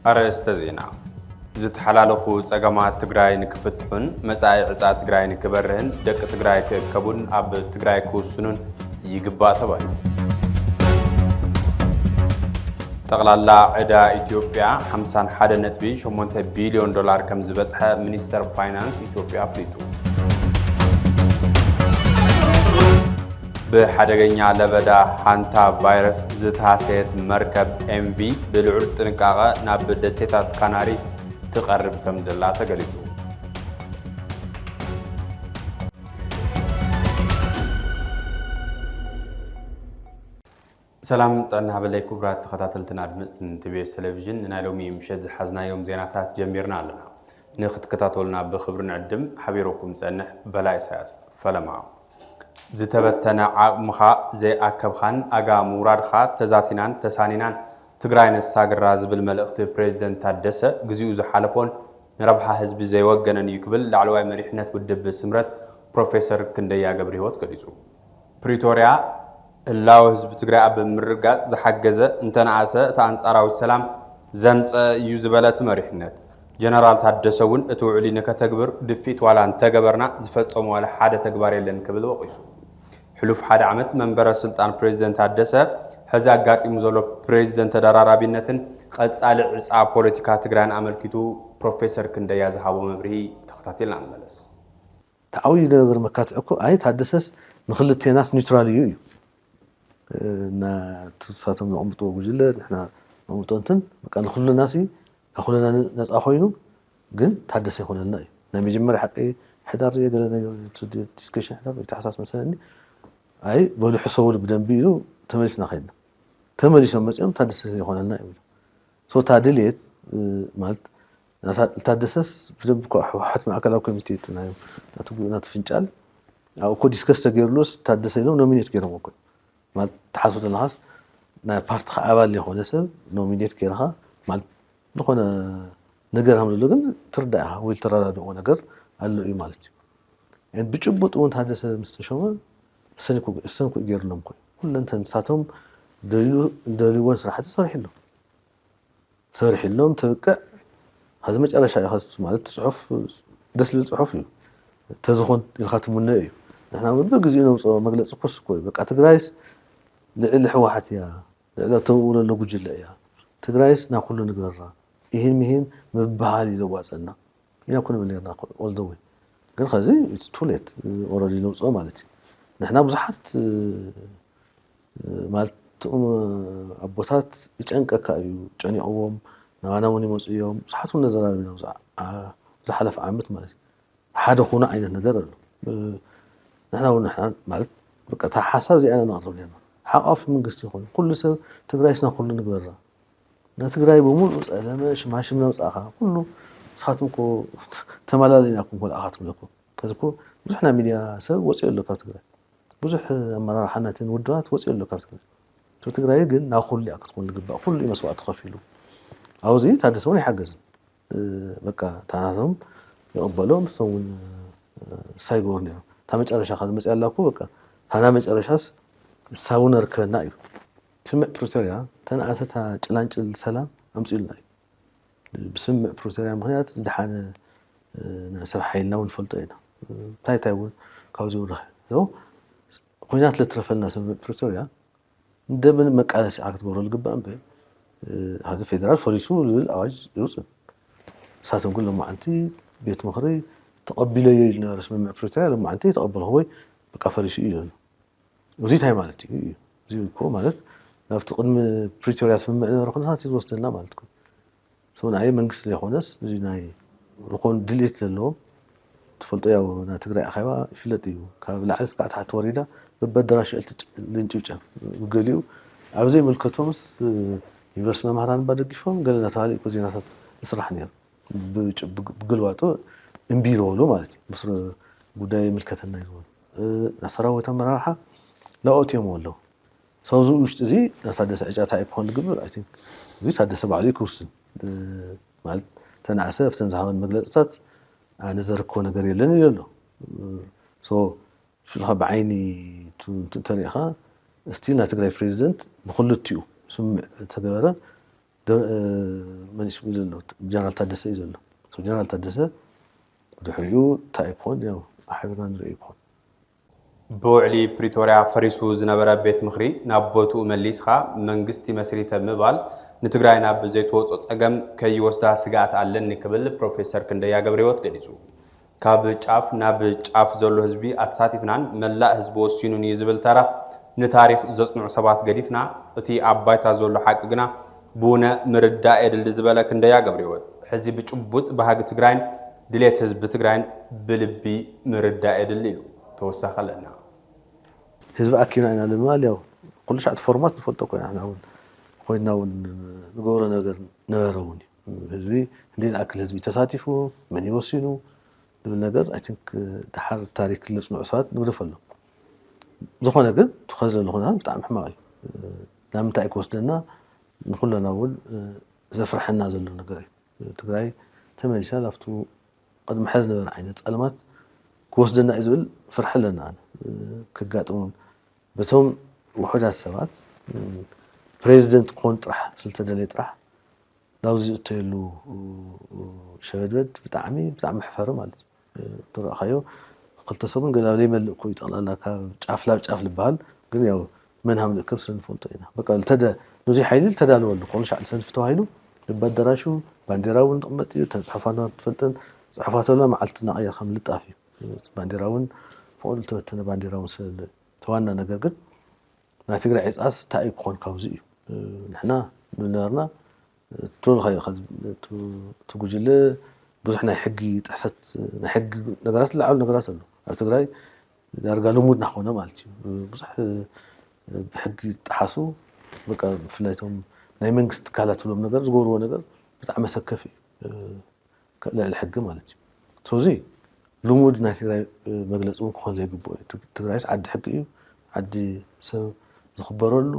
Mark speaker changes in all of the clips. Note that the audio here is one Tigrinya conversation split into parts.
Speaker 1: أرست زينا زت حلالخو سجماعة تجراي نكفتحن مساعي عصا تجراي نكبرهن دك تجراي كبون أب تجراي كوسنون يجبا تبعي تغلال عدا إثيوبيا 51.8 بليون دولار كم زبطها منستر فاينانس إثيوبيا فريتو بحدقنيا لبدا حانتا فيروس زتاسيت مركب MV بالعرض تنقاغا ناب دسيتات كاناري تقرب كم زلا تقليزو سلام طنا بلاي كبرات تخاتلتنا دمستن تبي تلفزيون نالومي مشد حزنا يوم زيناتات جميرنا لنا ناخذ كتاتولنا بخبر نعدم حبيركم صنح بلاي ساس فلما زتبتنا عمخا زي أكبخان أجا مراد خا تزاتينان تسانينان تجراين الساقر راز بالملقت بريزيدنت تادسة جزيء زحالفون نربحها حزب زي وجنا يقبل لعلوي مريحنة ودب السمرات بروفيسور كنديا جبريوت كريزو بريتوريا الله حزب تجرا أب مرقات زحجزة انتنا عسى تعنصارو السلام زمت يوزبلات مريحنة جنرال تادسون اتوعلي نكتكبر دفيت ولا انتجبرنا زفتصم ولا حدا تكباري لن قبل وقيسو حلوف حدا عمت منبر السلطان بريزيدنت تادسة هذا قاطي مزولو بريزيدنت درارابينتن قصال عصا بوليتيكا تجران عملكيتو بروفيسور كنديا زحابو مبرهي تخطاتيلنا نملس
Speaker 2: تعوي دبر مكاتعكو اي تادسس نخلتي ناس نيوتراليو نا تساتم نقمطو وجله نحنا نقمطو انتن بقى نخلو ناسي كلنا ناس اخوينو ግን ታደሰ ይሆነልና ነው መጀመሪያ ሐቂ حدار يقولنا تدي ديسكشن حدار تحساس مثلا اي بولو حسول بدنب يلو تملسنا خينا تملسوا مصيام ታደሰ ይሆነልና ሶ ታድሌት ማለት ታደሰስ بدنب حت ማዕከላዊ ኮሚቴ ተናዩ አትጉና ተፍንጫል አው ኮ ዲስከስ ተገርሎስ ታደሰ ነው ኖሚኔት ገረሞ እኮ ማለት ተሐሱት ለሐስ ና ፓርት አባል የሆነ ሰብ ኖሚኔት ገረሃ ማለት نخونا نجار هم للجن تردعها ويلترى ده ونجار قالوا إيه مالتي يعني بتشبط وانت هذا مستشفى السنة كو يجار لهم كل أنت نساتهم دليل صراحة صريح لهم تبقى هذا مش على شيء خاص مالت تصحف دس للصحفي تزخون الخاتم النائي نحن بنبقى زينا مجلس قص كوي بقى تدريس لعل حواحت يا لعل تقول له جل يا تدريس ناكل نقرر ይሄን መሄን መባሃል ይዘዋጽና ኢና ኩን ብለና ኦልዶዌ ግን ከዚ ኢትስ ቱ ሌት ኦሬዲ ነው ጾ ማለት ነህና ብዙሓት ማለት አቦታት ይጨንቀካ እዩ ጨኒዖም ናናውን ይመጽዮም ብዙሓት ነዘራዊ ነው ዝሓለፈ ዓመት ማለት ሓደ ኾነ አይነት ነገር አለ ነህና ማለት በቃ ተሐሳብ ዚአና ናቅርብ ለና ሓቃፍ መንግስት ይኹን ኩሉ ሰብ ትግራይስና ኩሉ ንግበራ نتجري بمول مسألة ماشي من وساخة كله صحتكم تملالينكم كل أخاتكم لكم تذكروا بزحنا ميديا سو وصل له كاتجري بزح مرة حناتين ودوات وصل له كاتجري شو تجري جن ناخذ لي أكتكم الجبا كل مسوات تخفيله أو زي تحدثوني حجز بقى تناهم يقبلهم سوون سايبورني تامج على شخص مسألة لكم بقى هنا مج على شخص ساون ركنا أيوه سمع بروتوريا تنعستها ጭላንጭል ሰላም አምጽልና بسمع بروتوريا ምክንያት ዝሓነ ሰብ ሓይልና ወንፈልጦ ኢና ታይታይውን ካውዚው ረህ ነው ኩናት ለትረፈልና ሰብ بروتوريا እንደምን መቃለስ አክትበሩ ልግባም በ هذا فيدرال ፖሊሱ አዋጅ ይውጽ ሳተን ኩሉ ማዕንቲ ቤት ምኽሪ ተቀቢለው ይልና ረስም بروتوريا ለማዕንቲ ተቀበለ ሆይ በቃ ፖሊሱ ይላል ወዚህ ታይ ማለት እዩ እዚኮ ማለት نفط قدم بريتوريا سمع ركنها تيوصلنا مالتكم سونا اي منقص لي خونس زيناي ركون دليت لهم تفلطوا يا نا تግራይ አخيوا ይፍለጥዩ ካብ ላዕስ ቃት ሓት ወሪዳ በበደራሽ ልንጭውጫ ገሊው ኣብዘይ መልከቶምስ ዩኒቨርሲቲ መምህራን ባደግፎም ገለና ታሊ ኮዚናታት ይስራሕ ነበር ብግልዋጦ እምቢሮሉ ማለት ምስር ጉዳይ መልከተና ይዞ ናሰራው ተመራሓ ላኦቲዮም ወለው ሰውዙ ውሽጥ እዚ ታደሰ ዕጫታ ይኮን ልግብር አይ ቲንክ እዚ ታደሰ ባዕሉ ይኩስን ማለት ተናሰ ፍተን ዝሃውን መግለጽታት አነ ዘርኮ ነገር የለን ይላል ሶ ሽልኻ بعيني ተሪኻ ስቲል ና ትግራይ ፕሬዝዳንት ብኹልቲኡ ስምዕ ተገበረ من اسمه له جنرال تادسه يزله سو جنرال تادسه دحريو تايكون يو احبنا نريكون
Speaker 1: بوعلي بريتوريا فريسو زنبره بيت مخري نابوتو مليسخا منغستي مسريته مبال نتግራይና بزيتوص صقم كيوسدا سغات አለን ክብል ፕሮፌሰር ክንደያ ገብረህይወት ገሊጹ ካብ ጫፍ ናብ ጫፍ ዘሎ ህዝቢ አሳቲፍናን መላእ ህዝብ ወሲኑን ይዝብል ተራ ንታሪኽ ዘጽንዑ ሰባት ገዲፍና እቲ አባይታ ዘሎ ሐቅ ግና ቡነ ምርዳ ኤድል ዝበለ ክንደያ ገብረህይወት ሕዚ ብጭቡጥ ባህግ ትግራይን ድሌት ህዝብ ትግራይን ብልቢ ምርዳ ኤድል ኢሉ ተወሳኸለና
Speaker 2: ህዝብ አኪና ኢና ለማል ያው ኩሉ ሻት ፎርማት ንፈልጦ ኮይና ንጎረ ነገር ነበረውኒ ህዝቢ እንዴት አክል ህዝቢ ተሳቲፉ ምን ይወስኑ ድብል ነገር አይ ቲንክ ድሓር ታሪክ ልጽንዑ ሰባት ንግደፈሎ ዝኾነ ግን ተኸዘለ ሆና በጣም ሕማቅ ናምንታይ ክወስደና ንኩለና እውን ዘፍርሐና ዘሎ ነገር እዩ ትግራይ ተመሊሳ ላፍቱ قد محز نبر عين ጸልማት كوسدنا إزبل فرح لنا كقاتون بتهم وحدة سبات بريزيدنت كونترح سلطة دليل راح لو زيت له شباب بتاع محفرة مالت ترى خيو قلت صبن قال لي مل كويت الله لك عفلا بال قال يا منها من الكرس الفلطينا بقى التدا نزي حيل التدا له كل شيء على سنفتو هايلو بدراشو بانديراون قمتي تصحفانا تفلتن صحفاتنا معلتنا اي خم لطافي بانديراون فوق تبتنا بانديراون توانا ነገር ግን ናይ ትግራይ ዕጻስ ታይ ኮን ካውዚ ንሕና ንነርና ቶል ኸይ ትጉጅለ ብዙሕ ናይ ሕጊ ጥሕሰት ናይ ሕጊ ነገራት ለዓል ነገራት ኣሎ ኣብ ትግራይ ዳርጋ ልሙድ ናኾነ ማለት እዩ ብዙሕ ብሕጊ ጥሓሱ በቃ ፍላይቶም ናይ መንግስት ካላት ብሎም ነገር ዝገብርዎ ነገር በጣም መሰከፊ ልዕሊ ሕጊ ማለት እዩ ሶዚ ልሙድ ናይ ትግራይ መግለጽ ክኾን ዘይግብኦ ትግራይስ ዓዲ ሕጊ እዩ ዓዲ ሰብ ዝኽበረሉ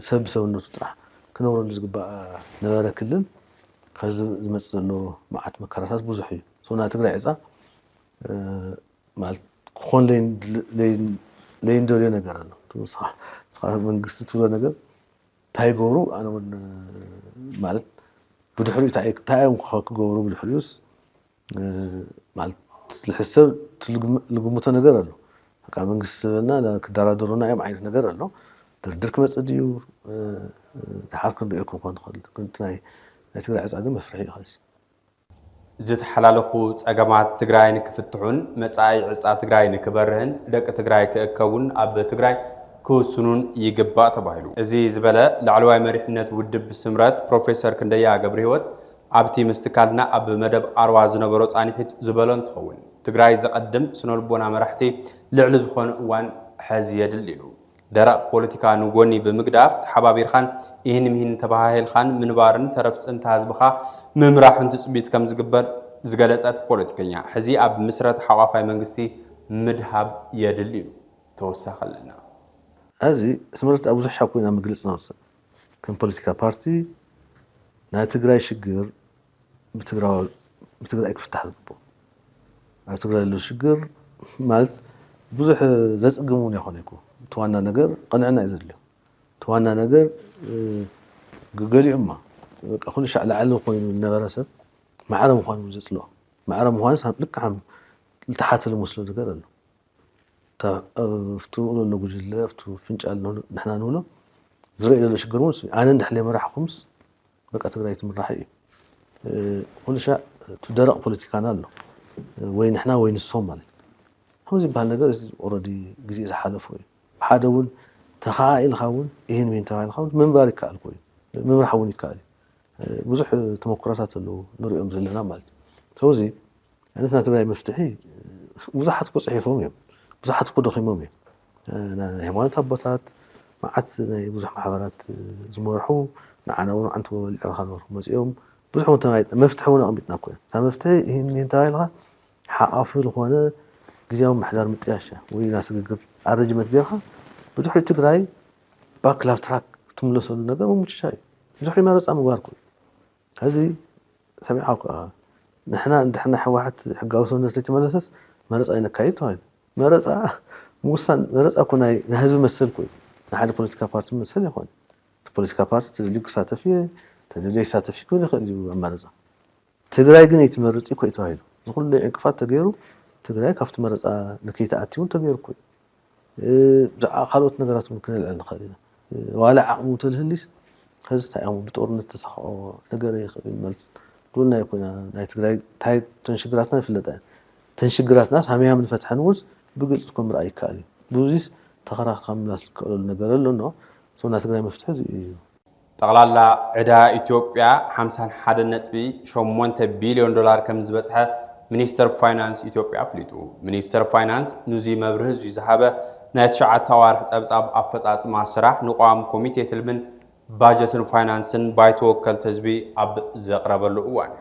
Speaker 2: ሰብ ሰውነቱ ጥራሕ ክነብረሉ ዝግባእ ነበረ ክልል ከዚ ዝመጽእ ዘሎ መዓት መከራታት ብዙሕ እዩ ሶና ትግራይ ዕጻ ማለት ክኾን ለይንደልዮ ነገር ኣሎ መንግስቲ ትብሎ ነገር ታይ ገብሩ ኣነ እውን ማለት ብድሕሪኡ ታይም ክገብሩ ብድሕሪኡስ ማለት ልሕሰብ ልግምቶ ነገር ኣሎ በቃ መንግስቲ ስለና ክደራደሩና እዮም ዓይነት ነገር ኣሎ ድርድር ክመጽእ ድዩ ድሓር ክንሪኦኩም ኮን ንኽእል ክንት ናይ ትግራይ ዕጻ ግን መፍርሒ እዩ ኸዚ
Speaker 1: ዝተሓላለኹ ጸገማት ትግራይ ንክፍትሑን መጻኢ ዕጻ ትግራይ ንክበርህን ደቂ ትግራይ ክእከቡን ኣብ ትግራይ ክውስኑን ይግባእ ተባሂሉ እዚ ዝበለ ላዕለዋይ መሪሕነት ውድብ ስምረት ፕሮፌሰር ክንደያ ገብረህይወት ኣብቲ ምስትካልና ኣብ መደብ ኣርዋ ዝነበሮ ጻኒሒት ዝበሎ እንትኸውን ትግራይ ዘቀድም ስነልቦና መራሕቲ ልዕሊ ዝኾነ እዋን ሕዚ የድል ኢሉ ደረቕ ፖለቲካ ንጎኒ ብምግዳፍ ተሓባቢርኻን ይህን ተባሂልኻን ምንባርን ተረፍፅን ተሃዝብኻ ምምራሕን ትጽቢት ከም ዝግበር ዝገለጸት ፖለቲከኛ ሕዚ ኣብ ምስረት ሓቋፋይ መንግስቲ ምድሃብ የድል ኢሉ ተወሳኸለና
Speaker 2: እዚ ስምረት ኣብ ብዙሕ ሻብ ኮይና ምግልጽ ነውፅእ ከም ፖለቲካ ፓርቲ ናይ ትግራይ ሽግር ብትግራይ ክፍታሕ ዝግብኦ ኣብ ትግራይ ዘሎ ሽግር ማለት ብዙሕ ዘጽግሙን ይኾነ ይኩ ተዋና ነገር ቀንዕና እዩ ዘድልዮ ተዋና ነገር ገሊኡማ በቃ ኩሉ ሻዕ ላዕሊ ኮይኑ ዝነበረ ሰብ ማዕረ ምዃኑ ዘጽልኦ ማዕረ ምዃኑ ልክዓም ልተሓተ ልመስሎ ነገር ኣሎ ፍቱ ሎ ጉጅለ ፍቱ ፍንጫል ንሕና ንብሎ ዝረአዩ ዘሎ ሽግር እውን ኣነ እንድሕር መራሕኩምስ በቃ ትግራይ ትምራሕ እዩ ኩሉ ሻዕ ደረቕ ፖለቲካና ኣሎ ወይ ንሕና ወይ ንሶም ማለት ከምዚ ዝበሃል ነገር ኦልሬዲ ግዜ ዝሓለፈ እዩ ብሓደ እውን ተኻኢልካ እውን ይህን ምን ተባሂልካ እውን ምንባር ይከኣል ኮይኑ ምምራሕ እውን ይከኣል ብዙሕ ተመኩሮታት ኣለዉ ንሪኦም ዘለና ማለት እዩ ስለዚ ዓይነትና ትግራይ መፍትሒ ብዙሓት እኮ ፅሒፎም እዮም ብዙሓት እኮ ደኺሞም እዮም ናይ ሃይማኖት ኣቦታት መዓት ናይ ብዙሕ ማሕበራት ዝመርሑ ንዓና እውን ዓንቱ በሊዕኻ ነበርኩ መፂኦም ብዙሕ እውን መፍትሒ እውን ኣቐሚጥና እኮ እታ መፍትሒ ይህን ምን ተባሂልካ ሓቓፊ ዝኾነ ጊዜያዊ ምሕዳር ምጥያሻ ወይ ናስግግር ኣረጅመት ጌርካ ብድሕሪ ትግራይ ባክላብ ትራክ ትምለሰሉ ነገር ምምችሻ እዩ ብዙሕ መረፃ ምግባር ኮይኑ ሕዚ ሰሚዕኻ ንሕና እንድሕና ሕወሓት ሕጋዊ ሰውነት ዘይተመለሰስ መረፃ ይነካይድ ተባሂሉ መረፃ ምውሳን መረፃ እኮ ናይ ህዝቢ መሰል ኮይኑ ናይ ሓደ ፖለቲካ ፓርቲ መሰል ይኾን ፖለቲካ ፓርቲ ተደልዩ ክሳተፍ እየ تدري ساتف يكون يخلي مرزا تدري جن يتمرز يكون يتواهيل نقول إنقفات تغيره تدري كافت مرز نكيت أتيون تغير كوي خلوت نقرات ممكن العلم خلينا ولا عقمو تلهليس خزت عقمو بتقرن التسحق نقري مال قلنا يكون نايت تاي تنشجراتنا في اللدان تنشجرات ناس هميها من فتح نوز بقول تكون رأي كالي بوزيس تقرأ خمس النقر لنا سونا تقرأ مفتوح
Speaker 1: ጠቕላላ ዕዳ ኢትዮጵያ 51.8 ቢልዮን ዶላር ከም ዝበፅሐ ሚኒስተር ፋይናንስ ኢትዮጵያ ኣፍሊጡ ሚኒስተር ፋይናንስ ንዚ መብርህ ዝሃበ ናይ 9 ኣዋርሕ ፀብጻብ ኣፈጻጽማ ስራሕ ንቋም ኮሚቴ ትልምን ባጀትን ፋይናንስን ባይቶ ወከልቲ ህዝቢ ኣብ ዘቕረበሉ እዋን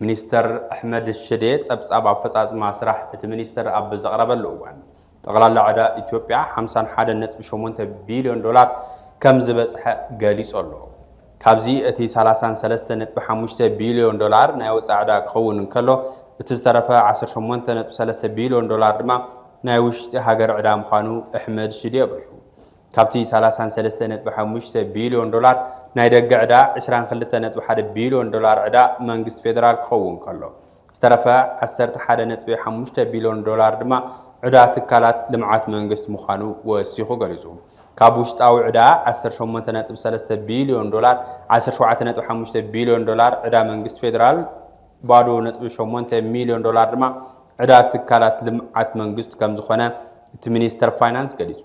Speaker 1: ሚኒስተር ኣሕመድ ሽዴ ፀብጻብ ኣፈጻጽማ ስራሕ እቲ ሚኒስተር ኣብ ዘቕረበሉ እዋን ጠቕላላ ዕዳ ኢትዮጵያ 51.8 ቢልዮን ዶላር كم زبصح قالي صلوا كابزي اتي 33.5 بليون دولار نايو صعدا كون كلو بتسترفا 18.3 بليون دولار دما نايوشتي هاجر عدا مخانو احمد شدي ابريو كابتي 33.5 بليون دولار نايدق عدا 22.1 بليون دولار عدا منغست فيدرال كون كلو استرفا 11.5 بليون دولار دما عدا تكالات لمعات منغست مخانو وسيخو غليزو كابوشتاو عدا 18.3 بليون دولار 17.5 بليون دولار عدا منغست فيدرال بادو نطبي 8 مليون دولار دما عدا تكالات لمعات منغست كم زخونه ሚኒስተር ፋይናንስ ገሊጹ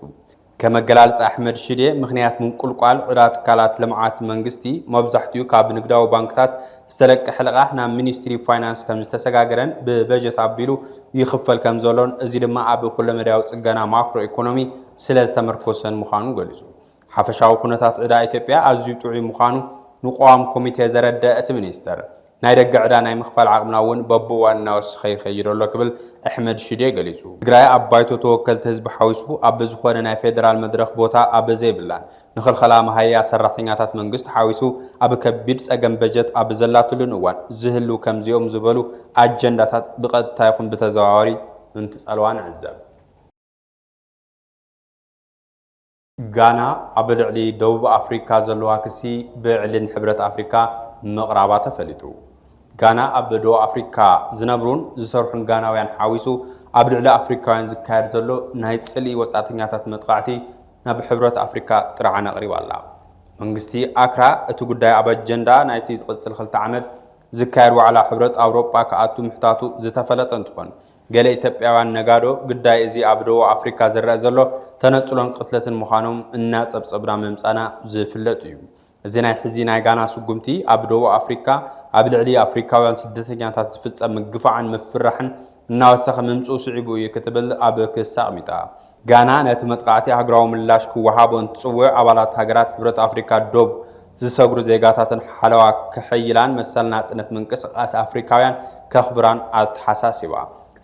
Speaker 1: ከመገላልጽ አህመድ ሽዴ ምክንያት ምንቁልቋል عدا تكالات لمعات መንግስቲ መብዛሕትኡ ካብ ንግዳዊ ባንክታት ዝተለቀ ሕልቃህ ናብ ሚኒስትሪ ፋይናንስ ከም ዝተሰጋገረን በበጀት አቢሉ ይخفል ከም ዘሎን እዚ ድማ ኣብ ኩለመዳው ጽገና ማክሮ ኢኮኖሚ ስለዝተመርኮሰን ምዃኑ ገሊጹ ሓፈሻዊ ኩነታት ዕዳ ኢትዮጵያ ኣዝዩ ጥዑይ ምዃኑ ንቋም ኮሚቴ ዘረደ እቲ ሚኒስተር ናይ ደገ ዕዳ ናይ ምኽፋል ዓቕምናውን በብዋና ወስኸ ይኸይደሎ ክብል ኣሕመድ ሽዴ ገሊጹ ትግራይ ኣባይቶ ተወከልቲ ህዝቢ ሓዊሱ ኣብ ዝኾነ ናይ ፌደራል መድረኽ ቦታ ኣብ ዘይብላን ንኽልኸላ መሃያ ሰራሕተኛታት መንግስቲ ሓዊሱ ኣብ ከቢድ ጸገም በጀት ኣብ ዘላትሉን እዋን ዝህሉ ከምዚኦም ዝበሉ ኣጀንዳታት ብቐጥታ ይኹን ብተዘዋዋሪ እንትጸልዋን ዕዘብ ጋና ኣብ ልዕሊ ደቡብ ኣፍሪካ ዘለዋ ክሲ ብዕልን ሕብረት ኣፍሪካ مقرابا تفلتو غانا ابدو افريكا زنبرون زسرحون غاناويان حاويسو ابدعلا افريكاوያን ዝካየድ ዘሎ ናይ ጽሊ ወጻተኛታት መጥቃዕቲ ናብ ሕብረት ኣፍሪካ ጥራዓና ቀሪባላ መንግስቲ ኣክራ እቲ ጉዳይ ኣብ አጀንዳ ናይቲ ዝቅጽል 2 ዓመት ዝካየድ ዋዕላ ሕብረት ኣውሮፓ ከኣቱ ምሕታቱ ዝተፈለጠ እንትኾን ገለ ኢትዮጵያውያን ነጋዶ ጉዳይ እዚ ኣብ ደቡብ ኣፍሪካ ዝረአ ዘሎ ተነጽሎን ቅትለትን ምዃኖም እናጸብጸብና መምጻና ዝፍለጥ እዩ زيناي حزيناي غانا سوغمتي ابدو افريكا ابلعلي افريكاوያን ስደተኛታት ዝፍጸም ግፋዓን መፍራሕን እናወሰኸ መምጽኡ ስዒቡ ይከተበል ኣብ ከሳሚታ ጋና ነቲ መጥቃዕቲ ሃገራዊ ምላሽ ክወሃቦን ጽውዕ ኣባላት ሃገራት ሕብረት ኣፍሪካ ዶብ ዝሰግሩ ዜጋታትን ሓለዋ ክሕይላን መሰልና ጽነት መንቀሳቀስ ኣፍሪካውያን ከኽብራን ኣትሓሳሲባ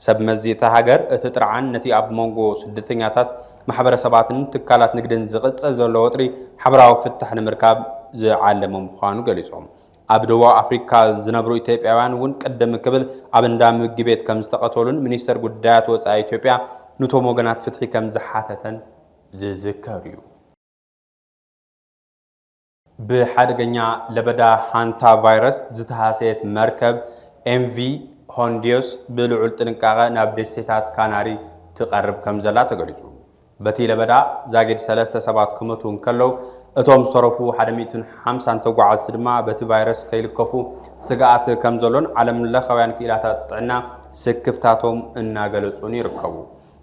Speaker 1: ሰብ መዚታ ሃገር እቲ ጥርዓን ነቲ ኣብ መንጎ ስደተኛታት ማሕበረሰባትን ትካላት ንግድን ዝቕጽል ዘሎ ወጥሪ ሕብራዊ ፍትሕ ንምርካብ ዝዓለመ ምዃኑ ገሊጾም ኣብ ደቡብ ኣፍሪካ ዝነብሩ ኢትዮጵያውያን እውን ቀደም ክብል ኣብ እንዳም ግቤት ከም ዝተቀተሉን ሚኒስተር ጉዳያት ወጻኢ ኢትዮጵያ ንቶም ወገናት ፍትሒ ከም ዝሓተተን ዝዝከር እዩ ብሓደገኛ ለበዳ ሃንታ ቫይረስ ዝተሃሰየት መርከብ ኤምቪ هونديوس بلعول تنقاقه ናብ ደሴታት ካናሪ ትቀርብ ከም ዘላ ተገሊጹ በቲ ለበዳ ዛገድ 37 ከመቶን ከለው እቶም ዝተረፉ 150 ተጓዓዝቲ ድማ በቲ ቫይረስ ከይልከፉ ስጋኣት ከም ዘሎን ዓለም ለኸውያን ኪላታት ጥዕና ስክፍታቶም እናገለጹን ይርከቡ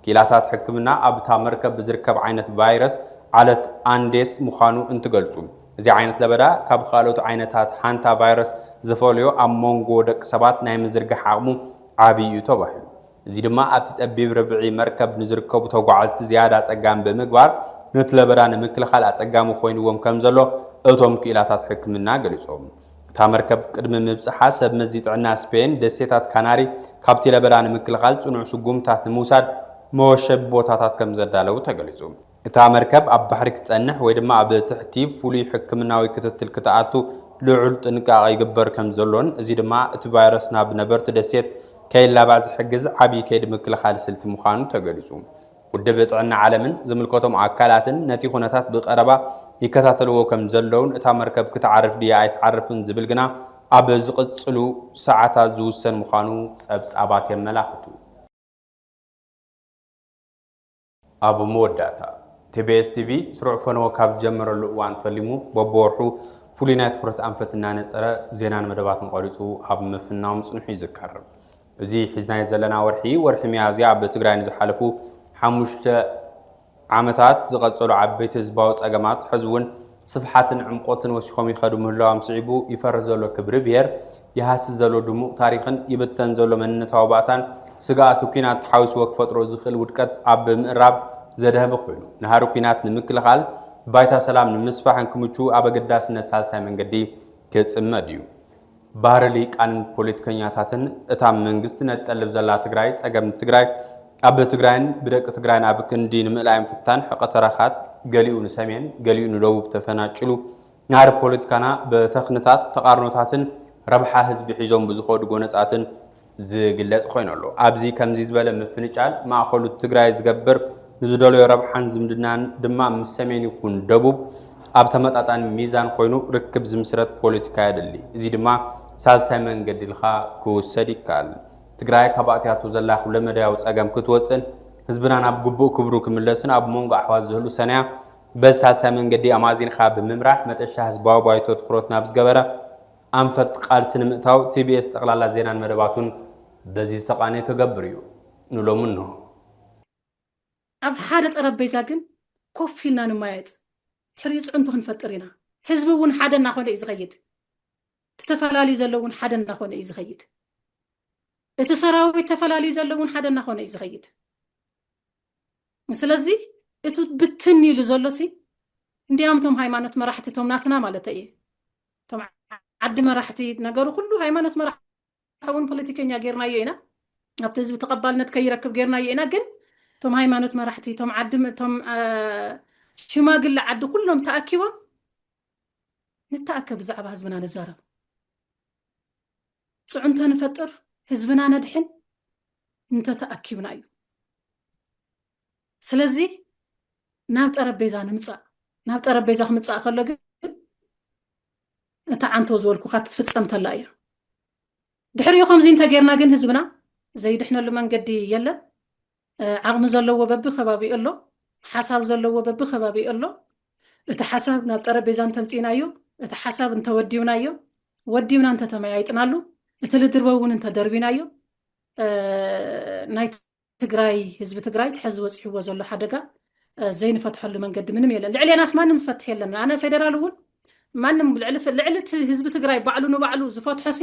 Speaker 1: ኪላታት ሕክምና ኣብታ መርከብ ዝርከብ ዓይነት ቫይረስ ዓለት አንዴስ ምዃኑ እንትገልጹ እዚ ዓይነት ለበዳ ካብ ካልኦት ዓይነታት ሃንታ ቫይረስ ዝፈልዮ ኣብ መንጎ ደቂ ሰባት ናይ ምዝርጋሕ ዓቕሙ ዓብዩ ተባሂሉ እዚ ድማ ኣብቲ ጸቢብ ረብዒ መርከብ ንዝርከቡ ተጓዓዝቲ ዝያዳ ጸጋም ብምግባር ነቲ ለበዳ ንምክልኻል ኣጸጋሚ ኮይኑዎም ከም ዘሎ እቶም ክኢላታት ሕክምና ገሊጾም እታ መርከብ ቅድሚ ምብጽሓ ሰብ መዚ ጥዕና ስፔን ደሴታት ካናሪ ካብቲ ለበዳ ንምክልኻል ጽኑዕ ስጉምታት ንምውሳድ መወሸቢ ቦታታት ከም ዘዳለው ተገሊጹ እታ መርከብ ኣብ ባሕሪ ክትጸንሕ ወይ ድማ ኣብ ትሕቲ ፍሉይ ሕክምናዊ ክትትል ክትኣቱ ልዑል ጥንቃቐ ይግበር ከም ዘሎን እዚ ድማ እቲ ቫይረስ ናብ ነበርቲ ደሴት ከይላባዕ ዝሕግዝ ዓብዪ ከይዲ ምክልኻል ስልቲ ምዃኑ ተገሊጹ ውድብ ጥዕና ዓለምን ዝምልከቶም አካላትን ነቲ ኩነታት ብቀረባ ይከታተልዎ ከም ዘለውን እታ መርከብ ክትዓርፍ ድያ ኣይትዓርፍን ዝብል ግና ኣብ ዝቕጽሉ ሰዓታት ዝውሰን ምዃኑ ጸብጻባት የመላኽቱ። ኣብ መወዳእታ TBS TV ስሩዕ ፈነወ ካብ ጀመረሉ እዋን ፈሊሙ በቦወርሑ ፍሉይ ናይ ትኩረት ኣንፈት እናነፀረ ዜናን መደባትን ቀሪፁ ኣብ ምፍናው ምጽንሑ ይዝከር። እዚ ሒዝናይ ዘለና ወርሒ ሚያዝያ ኣብ ትግራይ ንዝሓለፉ 5 ዓመታት ዝቐጸሉ ዓበይቲ ህዝባዊ ጸገማት ሕዝቡን ስፍሓትን ዕምቆትን ወሲኾም ይኸዱ ምህላዎም ስዒቡ ይፈርስ ዘሎ ክብሪ ብሔር ይሃስስ ዘሎ ድሙቕ ታሪኽን ይብተን ዘሎ መንነታዊ ባእታን ስጋኣት ኩናት ተሓዊስዎ ክፈጥሮ ዝኽእል ውድቀት ኣብ ምዕራብ ዘደህበ ኮይኑ ንሃሩ ኩናት ንምክልኻል ባይታ ሰላም ንምስፋሕን ክምቹ ኣብ ኣገዳስነት ሳልሳይ መንገዲ ክጽመድ እዩ። ባህሪ ሊቃን ፖለቲከኛታትን እታ መንግስቲ ነጠልብ ዘላ ትግራይ ጸገም ትግራይ ኣብ ትግራይን ብደቂ ትግራይን ኣብ ክንዲ ንምእላይ ምፍታን ሕቀተራኻት ገሊኡ ንሰሜን ገሊኡ ንደቡብ ተፈናጭሉ ናር ፖለቲካና በተኽንታት ተቃርኖታትን ረብሓ ህዝቢ ሒዞም ብዝኸዱ ጎነጻትን ዝግለጽ ኮይኑ ኣሎ። ኣብዚ ከምዚ ዝበለ ምፍንጫል ማእኸሉ ትግራይ ዝገብር ንዝደልዮ ረብሓን ዝምድናን ድማ ምስ ሰሜን ይኹን ደቡብ ኣብ ተመጣጣኒ ሚዛን ኮይኑ ርክብ ዝምስረት ፖለቲካ የድሊ። እዚ ድማ ሳልሳይ መንገዲ ኢልኻ ክውሰድ ይከኣል። ትግራይ ካብ ኣትያቱ ዘላ ለመዳያዊ ጸገም ክትወፅን ህዝብና ናብ ግቡእ ክብሩ ክምለስን ኣብ መንጎ ኣሕዋት ዝህሉ ሰናያ በዚ ሳልሳይ መንገዲ ኣማዚንኻ ብምምራሕ መጠሻ ህዝባዊ ባይቶ ትኩረት ናብ ዝገበረ ኣንፈት ቃልሲ ንምእታው TBS ጠቕላላ ዜናን መደባቱን በዚ ዝተቃነየ ክገብር እዩ ንሎሙ ነው።
Speaker 3: ኣብ ሓደ ጠረጴዛ ግን ኮፍ ኢልና ንማየጥ ሕርዩ ጽዕንቱ ክንፈጥር ኢና። ህዝቢ እውን ሓደ እናኾነ እዩ ዝኸይድ፣ ተፈላለዩ ዘሎ እውን ሓደ እናኾነ እዩ ዝኸይድ፣ እቲ ሰራዊት ተፈላለዩ ዘሎ እውን ሓደ እናኾነ እዩ ዝኸይድ። ስለዚ እቲ ብትን ኢሉ ዘሎሲ እንዲያም ቶም ሃይማኖት መራሕቲ ቶም ናትና ማለት እየ ቶም ዓዲ መራሕቲ ነገሩ ኩሉ ሃይማኖት መራሕቲ እውን ፖለቲከኛ ጌርናዮ ኢና ኣብቲ ህዝቢ ተቐባልነት ከይረክብ ጌርናዮ ኢና። ግን ቶም ሃይማኖት መራሕቲ ቶም ዓዲ ቶም ሽማግለ ዓዲ ኩሎም ተኣኪቦም ንተኣከብ ብዛዕባ ህዝብና ንዛረብ ጽዕንቶ ንፈጥር ህዝብና ነድሕን እንተተኣኪብና እዩ። ስለዚ ናብ ጠረጴዛ ንምጻእ ናብ ጠረጴዛ ክምጻእ ከሎ ግን እታ ዓንቶ ዝበልኩካ ትፍጸም ተላ እያ። ድሕሪኡ ከምዚ እንተጌርና ግን ህዝብና ዘይድሕነሉ መንገዲ የለን። ዓቕሚ ዘለዎ በቢ ከባቢ ኣሎ፣ ሓሳብ ዘለዎ በቢ ከባቢ ኣሎ። እቲ ሓሳብ ናብ ጠረጴዛ እንተምፂናዮ እቲ ሓሳብ እንተወዲብናዮ ወዲብና እንተተመያይጥናሉ እቲ ልድርበ እውን እንተደርቢናዮ ናይ ትግራይ ህዝቢ ትግራይ ትሕዚ ወፂሕዎ ዘሎ ሓደጋ ዘይንፈትሐሉ መንገዲ ምንም የለን። ልዕልናስ ማንም ዝፈትሕ የለን። ኣነ ፌደራል እውን ማንም ልዕልቲ ህዝቢ ትግራይ ባዕሉ ንባዕሉ ዝፈትሖሲ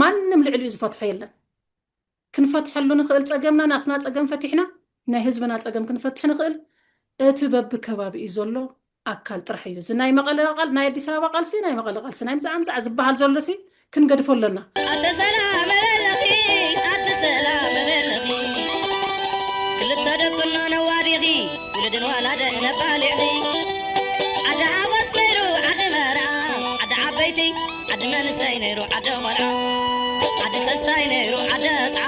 Speaker 3: ማንም ልዕልኡ ዝፈትሖ የለን። ክንፈትሐሉ ንኽእል ጸገምና ናትና ጸገም ፈቲሕና ናይ ህዝብና ጸገም ክንፈትሕ ንኽእል እቲ በቢ ከባቢኡ ዘሎ ኣካል ጥራሕ እዩ። እዚ ናይ መቐለ ቃል ናይ ኣዲስ ኣበባ ቃልሲ ናይ መቐለ ቃልሲ ናይ ምዛዕምዛዕ ዝበሃል ዘሎሲ ክንገድፎ ኣለና።
Speaker 4: ሰላም በለኺ ክልተ ደቅና ነዋዲኺ ውልድን ዋላደን ነባሊኺ ዓዲ ሓወስ ነይሩ ዓዲ መርዓ ዓዲ ዓበይቲ ዓዲ መንሰይ ነይሩ ዓዲ ቆልዓ ዓዲ ተስታይ ነይሩ ዓዲ ጣዓ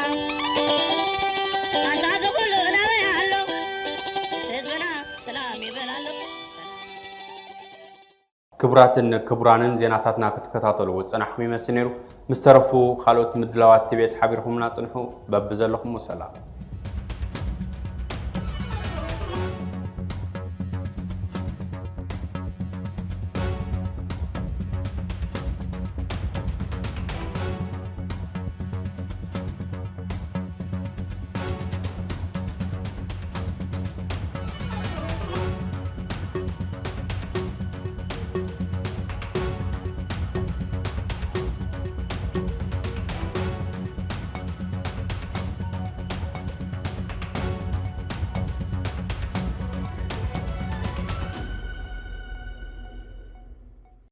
Speaker 4: ኣንታ ዝኩሉ ናበይ ኣሎ ህዝብና ሰላም ይበል ኣሎ።
Speaker 1: ክቡራትን ክቡራንን ዜናታትና ክትከታተሉ ጽናሕኩም ይመስል ነይሩ። مسترفو خالوت مدلوات TBS حبيركم ناصنحو باب زلخم وسلام.